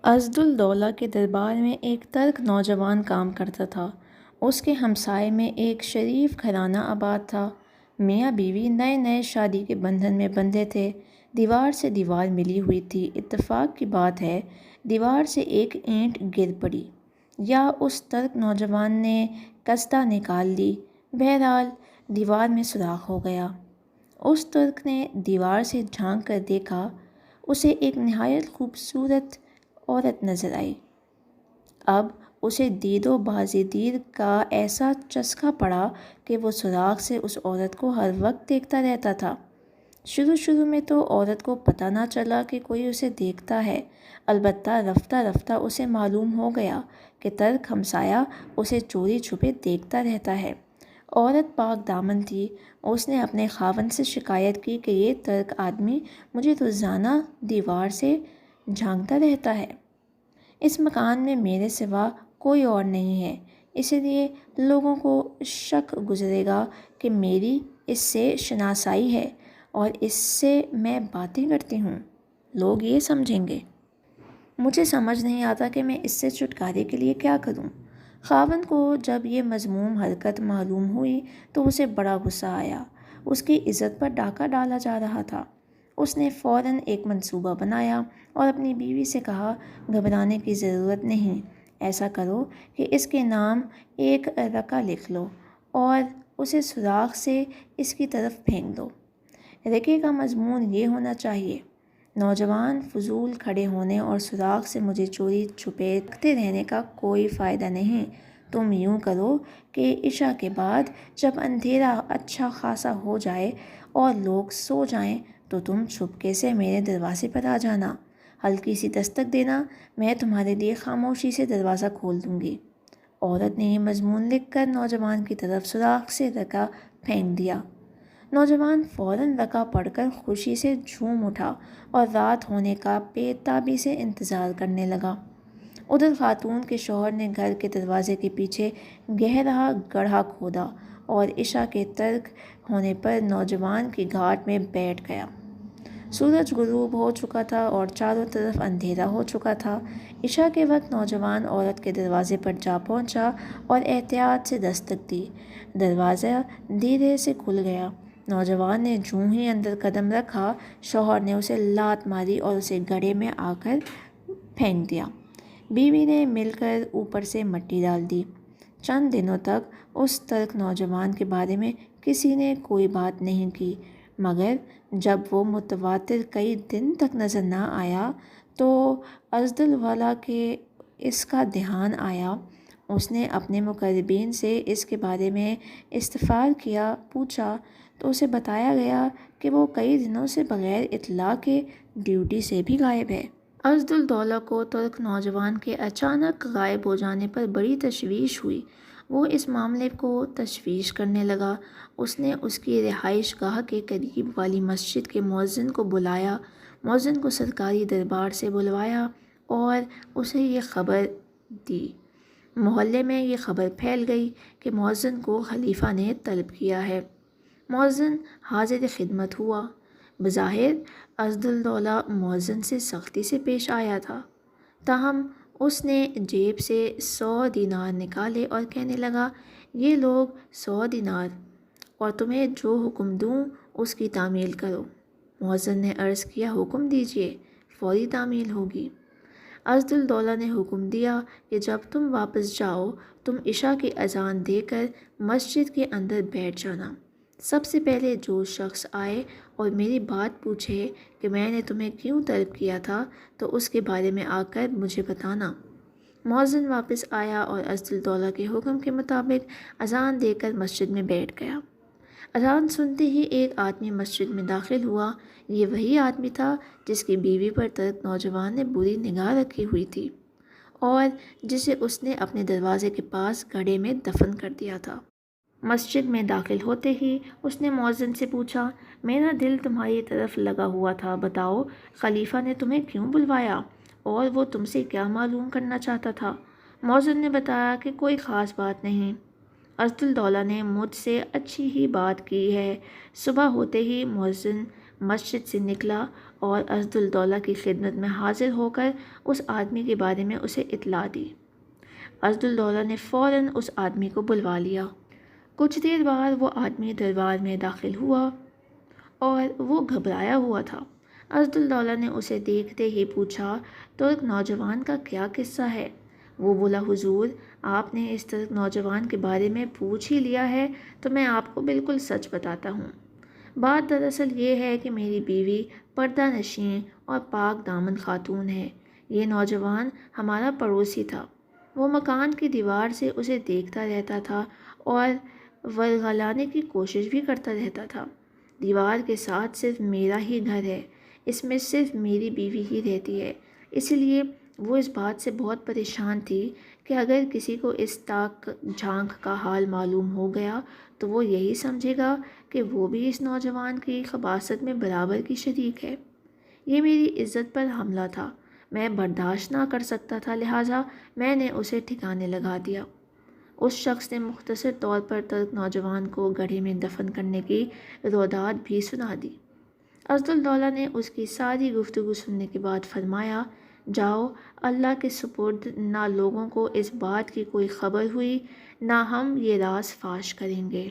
اسدالدولہ کے دربار میں ایک ترک نوجوان کام کرتا تھا۔ اس کے ہمسائے میں ایک شریف گھرانہ آباد تھا۔ میاں بیوی نئے نئے شادی کے بندھن میں بندھے تھے۔ دیوار سے دیوار ملی ہوئی تھی۔ اتفاق کی بات ہے دیوار سے ایک اینٹ گر پڑی یا اس ترک نوجوان نے قصدہ نکال لی، بہرحال دیوار میں سوراخ ہو گیا۔ اس ترک نے دیوار سے جھانک کر دیکھا، اسے ایک نہایت خوبصورت عورت نظر آئی۔ اب اسے دید و بازدید کا ایسا چسکا پڑا کہ وہ سوراخ سے اس عورت کو ہر وقت دیکھتا رہتا تھا۔ شروع میں تو عورت کو پتہ نہ چلا کہ کوئی اسے دیکھتا ہے، البتہ رفتہ رفتہ اسے معلوم ہو گیا کہ ترک ہمسایہ اسے چوری چھپے دیکھتا رہتا ہے۔ عورت پاک دامن تھی۔ اس نے اپنے خاوند سے شکایت کی کہ یہ ترک آدمی مجھے روزانہ دیوار سے جھانکتا رہتا ہے۔ اس مکان میں میرے سوا کوئی اور نہیں ہے، اس لیے لوگوں کو شک گزرے گا کہ میری اس سے شناسائی ہے اور اس سے میں باتیں کرتی ہوں۔ لوگ یہ سمجھیں گے۔ مجھے سمجھ نہیں آتا کہ میں اس سے چھٹکارے کے لیے کیا کروں۔ خاوند کو جب یہ مذموم حرکت معلوم ہوئی تو اسے بڑا غصہ آیا۔ اس کی عزت پر ڈاکہ ڈالا جا رہا تھا۔ اس نے فوراً ایک منصوبہ بنایا اور اپنی بیوی سے کہا، گھبرانے کی ضرورت نہیں، ایسا کرو کہ اس کے نام ایک رقعہ لکھ لو اور اسے سوراخ سے اس کی طرف پھینک دو۔ رقعے کا مضمون یہ ہونا چاہیے، نوجوان فضول کھڑے ہونے اور سوراخ سے مجھے چوری چھپے دیکھتے رہنے کا کوئی فائدہ نہیں۔ تم یوں کرو کہ عشاء کے بعد جب اندھیرا اچھا خاصا ہو جائے اور لوگ سو جائیں تو تم چھپکے سے میرے دروازے پر آ جانا، ہلکی سی دستک دینا، میں تمہارے لیے خاموشی سے دروازہ کھول دوں گی۔ عورت نے یہ مضمون لکھ کر نوجوان کی طرف سوراخ سے رقعہ پھینک دیا۔ نوجوان فوراً رقعہ پڑھ کر خوشی سے جھوم اٹھا اور رات ہونے کا بے تابی سے انتظار کرنے لگا۔ ادھر خاتون کے شوہر نے گھر کے دروازے کے پیچھے گہرا گڑھا کھودا اور عشاء کے ترک ہونے پر نوجوان کی گھاٹ میں بیٹھ گیا۔ سورج غروب ہو چکا تھا اور چاروں طرف اندھیرا ہو چکا تھا۔ عشاء کے وقت نوجوان عورت کے دروازے پر جا پہنچا اور احتیاط سے دستک دی۔ دروازہ دھیرے سے کھل گیا۔ نوجوان نے جوں ہی اندر قدم رکھا، شوہر نے اسے لات ماری اور اسے گڑھے میں آ کر پھینک دیا۔ بیوی نے مل کر اوپر سے مٹی ڈال دی۔ چند دنوں تک اس ترک نوجوان کے بارے میں کسی نے کوئی بات نہیں کی، مگر جب وہ متواتر کئی دن تک نظر نہ آیا تو اسدالدولہ کے اس کا دھیان آیا۔ اس نے اپنے مقربین سے اس کے بارے میں استفسار کیا، پوچھا تو اسے بتایا گیا کہ وہ کئی دنوں سے بغیر اطلاع کے ڈیوٹی سے بھی غائب ہے۔ اسدالدولہ کو ترک نوجوان کے اچانک غائب ہو جانے پر بڑی تشویش ہوئی۔ وہ اس معاملے کو تشخیص کرنے لگا۔ اس نے اس کی رہائش گاہ کے قریب والی مسجد کے مؤذن کو بلایا، مؤذن کو سرکاری دربار سے بلوایا اور اسے یہ خبر دی۔ محلے میں یہ خبر پھیل گئی کہ مؤذن کو خلیفہ نے طلب کیا ہے۔ مؤذن حاضر خدمت ہوا۔ بظاہر اسدالدولہ مؤذن سے سختی سے پیش آیا تھا، تاہم اس نے جیب سے 100 دینار نکالے اور کہنے لگا، یہ لوگ 100 دینار اور تمہیں جو حکم دوں اس کی تعمیل کرو۔ مؤذن نے عرض کیا، حکم دیجیے، فوری تعمیل ہوگی۔ اسدالدولہ نے حکم دیا کہ جب تم واپس جاؤ تم عشاء کی اذان دے کر مسجد کے اندر بیٹھ جانا۔ سب سے پہلے جو شخص آئے اور میری بات پوچھے کہ میں نے تمہیں کیوں طلب کیا تھا تو اس کے بارے میں آ کر مجھے بتانا۔ مؤذن واپس آیا اور اسدالدولہ کے حکم کے مطابق اذان دے کر مسجد میں بیٹھ گیا۔ اذان سنتے ہی ایک آدمی مسجد میں داخل ہوا۔ یہ وہی آدمی تھا جس کی بیوی پر ترک نوجوان نے بری نگاہ رکھی ہوئی تھی اور جسے اس نے اپنے دروازے کے پاس گڑھے میں دفن کر دیا تھا۔ مسجد میں داخل ہوتے ہی اس نے مؤذن سے پوچھا، میرا دل تمہاری طرف لگا ہوا تھا، بتاؤ خلیفہ نے تمہیں کیوں بلوایا اور وہ تم سے کیا معلوم کرنا چاہتا تھا؟ مؤذن نے بتایا کہ کوئی خاص بات نہیں، اسدالدولہ نے مجھ سے اچھی ہی بات کی ہے۔ صبح ہوتے ہی مؤذن مسجد سے نکلا اور اسدالدولہ کی خدمت میں حاضر ہو کر اس آدمی کے بارے میں اسے اطلاع دی۔ اسدالدولہ نے فوراً اس آدمی کو بلوا لیا۔ کچھ دیر بعد وہ آدمی دربار میں داخل ہوا اور وہ گھبرایا ہوا تھا۔ اسدالدولہ نے اسے دیکھتے ہی پوچھا، ترک نوجوان کا کیا قصہ ہے؟ وہ بولا، حضور آپ نے اس ترک نوجوان کے بارے میں پوچھ ہی لیا ہے تو میں آپ کو بالکل سچ بتاتا ہوں۔ بات دراصل یہ ہے کہ میری بیوی پردہ نشین اور پاک دامن خاتون ہے۔ یہ نوجوان ہمارا پڑوسی تھا۔ وہ مکان کی دیوار سے اسے دیکھتا رہتا تھا اور ورغلانے کی کوشش بھی کرتا رہتا تھا۔ دیوار کے ساتھ صرف میرا ہی گھر ہے، اس میں صرف میری بیوی ہی رہتی ہے، اس لیے وہ اس بات سے بہت پریشان تھی کہ اگر کسی کو اس تاک جھانک کا حال معلوم ہو گیا تو وہ یہی سمجھے گا کہ وہ بھی اس نوجوان کی خباثت میں برابر کی شریک ہے۔ یہ میری عزت پر حملہ تھا، میں برداشت نہ کر سکتا تھا، لہٰذا میں نے اسے ٹھکانے لگا دیا۔ اس شخص نے مختصر طور پر ترک نوجوان کو گڑھے میں دفن کرنے کی روداد بھی سنا دی۔ اسدالدولہ نے اس کی ساری گفتگو سننے کے بعد فرمایا، جاؤ، اللہ کے سپرد نہ لوگوں کو اس بات کی کوئی خبر ہوئی نہ ہم یہ راز فاش کریں گے۔